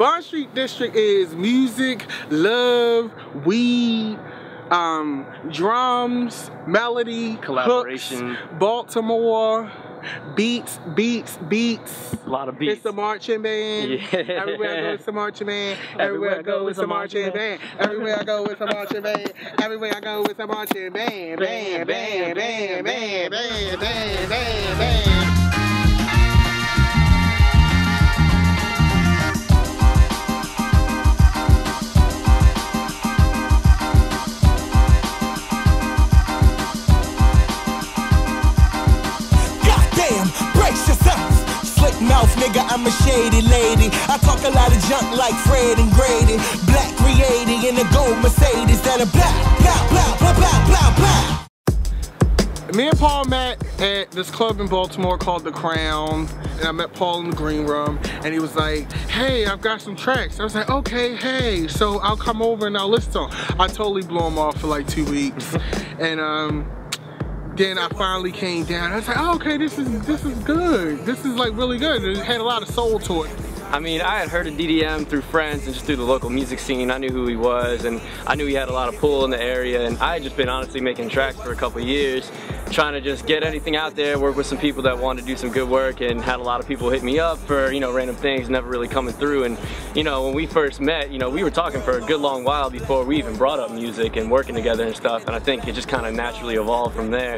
Bond Street District is music, love, weed, drums, melody, collaboration, hooks, Baltimore, beats. A lot of beats. It's a marching band. Yeah. Everywhere I go, it's a marching band. Everywhere I go, it's a marching band. Everywhere I go, it's a marching band. Everywhere I go, it's a marching band. Band, band, band, band, band, band, band, band. Mouth, nigga, I'm a shady lady. I talk a lot of junk like Fred and Grady. Black created in a gold Mercedes that a blah. Me and Paul met at this club in Baltimore called The Crown, and I met Paul in the green room, and he was like, hey, I've got some tracks. I was like, okay, hey, so I'll come over and I'll listen to them. I totally blew him off for like 2 weeks, and then I finally came down. I was like, oh, okay, this is good. This is like really good. It had a lot of soul to it. I mean, I had heard of DDM through friends and just through the local music scene. I knew who he was, and I knew he had a lot of pull in the area, and I had just been honestly making tracks for a couple of years, trying to just get anything out there, work with some people that wanted to do some good work, and had a lot of people hit me up for, you know, random things, never really coming through. And, you know, when we first met, you know, we were talking for a good long while before we even brought up music and working together and stuff, and I think it just kind of naturally evolved from there.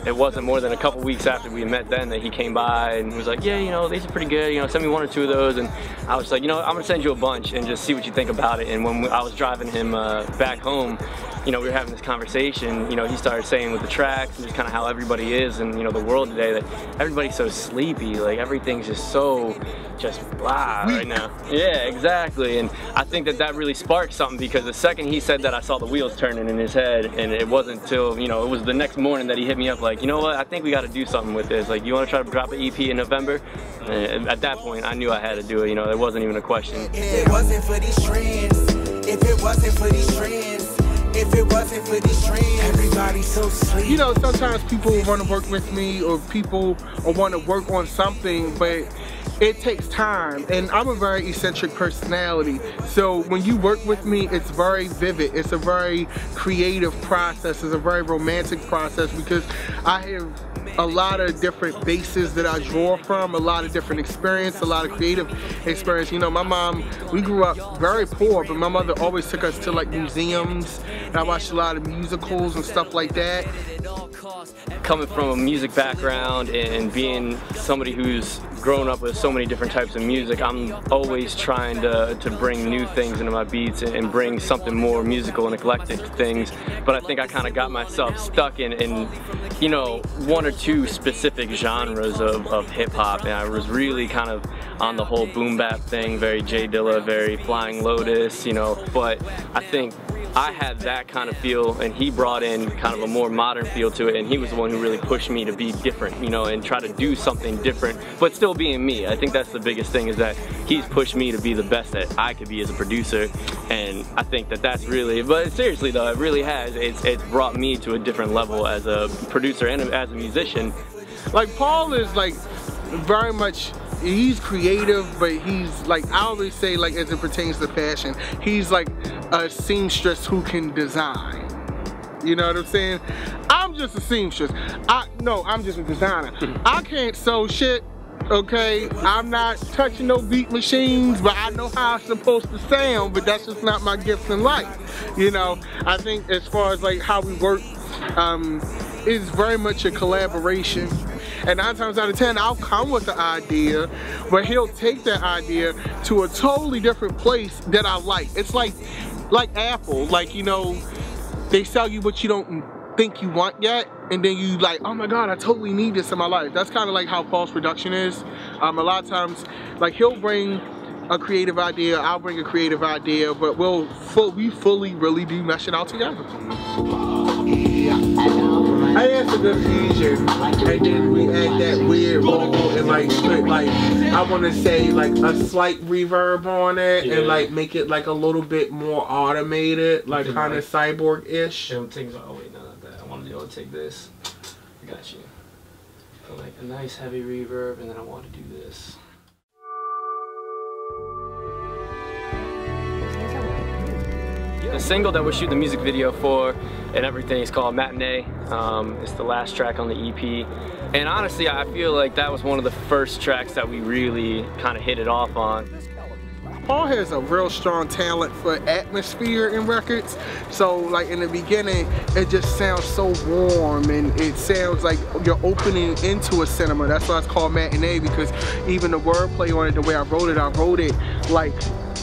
It wasn't more than a couple weeks after we met then that he came by and he was like, yeah, you know, these are pretty good, you know, send me 1 or 2 of those. And I was like, you know, I'm gonna send you a bunch and just see what you think about it. And when I was driving him back home, you know, we were having this conversation. You know, he started saying with the tracks and just kind of how everybody is in, you know, the world today, that everybody's so sleepy, like everything's just so blah right now. Yeah, exactly. And I think that really sparked something, because the second he said that, I saw the wheels turning in his head, and it wasn't till, you know, it was the next morning that he hit me up like, you know what, I think we got to do something with this. Like, you want to try to drop an EP in November? And at that point, I knew I had to do it. You know, there wasn't even a question. If it wasn't for these trends, if it wasn't for these trends, if it wasn't for these trends, everybody's so sweet. You know, sometimes people want to work with me, or people want to work on something, but it takes time, and I'm a very eccentric personality. So when you work with me, it's very vivid. It's a very creative process. It's a very romantic process, because I have a lot of different bases that I draw from, a lot of different experience, a lot of creative experience. You know, my mom, we grew up very poor, but my mother always took us to like museums, and I watched a lot of musicals and stuff like that. Coming from a music background and being somebody who's grown up with so many different types of music, I'm always trying to bring new things into my beats and bring something more musical and eclectic to things. But I think I kind of got myself stuck in, you know, 1 or 2 specific genres of hip-hop, and I was really kind of on the whole boom bap thing, very J Dilla, very Flying Lotus, you know. But I think I had that kind of feel, and he brought in kind of a more modern feel to it, and he was the one who really pushed me to be different, you know, and try to do something different, but still being me. I think that's the biggest thing, is that he's pushed me to be the best that I could be as a producer, and I think that's really, but seriously though, it really has, it's brought me to a different level as a producer and as a musician. Like, Paul is like very much, he's creative, but he's like, I always say, like, as it pertains to fashion, he's like a seamstress who can design. You know what I'm saying? I'm just a seamstress. I'm just a designer. I can't sew shit, okay? I'm not touching no beat machines, but I know how it's supposed to sound, but that's just not my gift in life. You know, I think as far as like how we work, it's very much a collaboration. And 9 times out of 10, I'll come with the idea, but he'll take that idea to a totally different place that I like. It's like Apple, like, you know, they sell you what you don't think you want yet, and then you like, oh my God, I totally need this in my life. That's kind of like how Paul's production is. A lot of times, like, he'll bring a creative idea, I'll bring a creative idea, but we fully really do mesh it out together. I asked a good fusion, and then we add that weird vocal and like put like, I want to say like a slight reverb on it, and like make it like a little bit more automated, like kind of cyborg-ish. Oh wait, no, not that. I want to be able to take this. I got you. Put like a nice heavy reverb, and then I want to do this. the single that we're shooting the music video for and everything is called Matinee. It's the last track on the EP. And honestly, I feel like that was one of the first tracks that we really kind of hit it off on. Paul has a real strong talent for atmosphere in records. So like in the beginning, it just sounds so warm and it sounds like you're opening into a cinema. That's why it's called Matinee, because even the wordplay on it, the way I wrote it like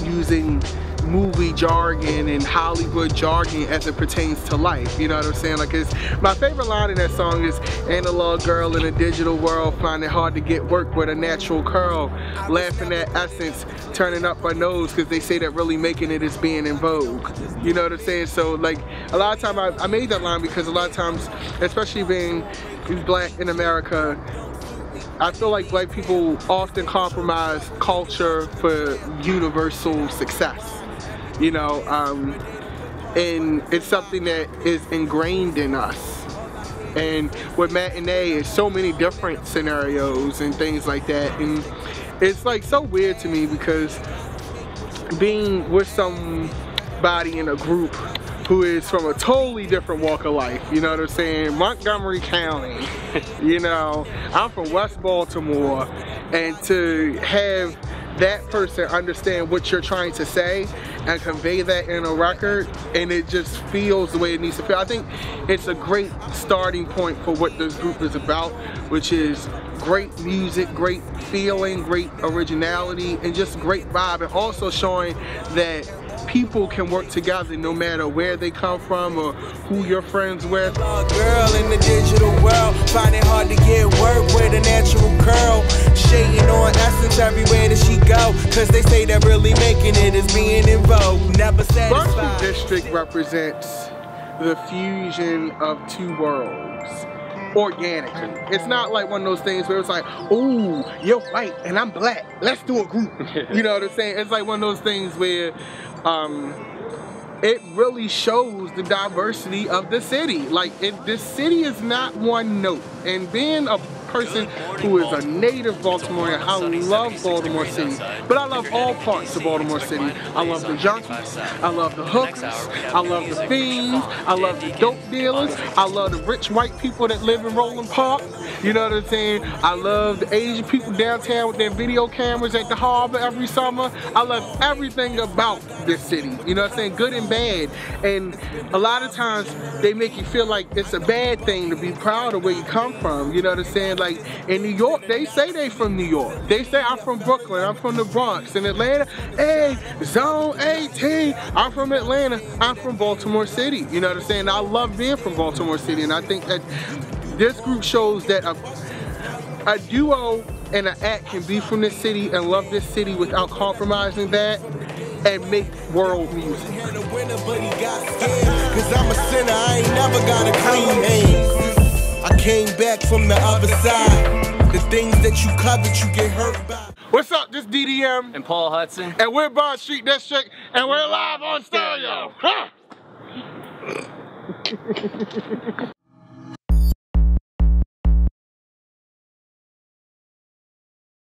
using movie jargon and Hollywood jargon as it pertains to life. You know what I'm saying? Like, it's my favorite line in that song is, analog girl in a digital world, find it hard to get work with a natural curl, laughing at essence, turning up her nose because they say that really making it is being in vogue. You know what I'm saying? So like a lot of times I made that line because a lot of times, especially being black in America, I feel like black people often compromise culture for universal success. You know, and it's something that is ingrained in us. And with Matinee, it's so many different scenarios and things like that. And it's like so weird to me because being with somebody in a group who is from a totally different walk of life, you know what I'm saying? Montgomery County, you know, I'm from West Baltimore, and to have that person understand what you're trying to say and convey that in a record, and it just feels the way it needs to feel. I think it's a great starting point for what this group is about, which is great music, great feeling, great originality, and just great vibe, and also showing that people can work together no matter where they come from or who you're friends with. Girl in the digital world, find it hard to get work with a natural curl. Shading on essence everywhere that she go, cause they say that really making it is being in vogue. Never satisfied. District represents the fusion of two worlds organically. It's not like one of those things where it's like, ooh, you're white and I'm black, let's do a group. You know what I'm saying? It's like one of those things where it really shows the diversity of the city. Like, this city is not one note. And being a person who is a native Baltimorean, I love Baltimore City, but I love all parts of Baltimore City. I love the junkies, I love the hookers, I love the fiends, I love the dope dealers, I love the rich white people that live in Roland Park, you know what I'm saying? I love the Asian people downtown with their video cameras at the harbor every summer. I love everything about this city, you know what I'm saying? Good and bad. And a lot of times they make you feel like it's a bad thing to be proud of where you come from, you know what I'm saying? Like in New York, they say they from New York. They say I'm from Brooklyn, I'm from the Bronx. In Atlanta, hey, Zone 18, I'm from Atlanta, I'm from Baltimore City. You know what I'm saying? I love being from Baltimore City, and I think that this group shows that a duo and an act can be from this city and love this city without compromising that and make world music. Cause I'm a sinner, I ain't never got a clean name. I came back from the other side. The things that you covet, you get hurt by. What's up? This DDM And Paul Hudson. and we're Bond Street District, and we're live on stereo. Huh?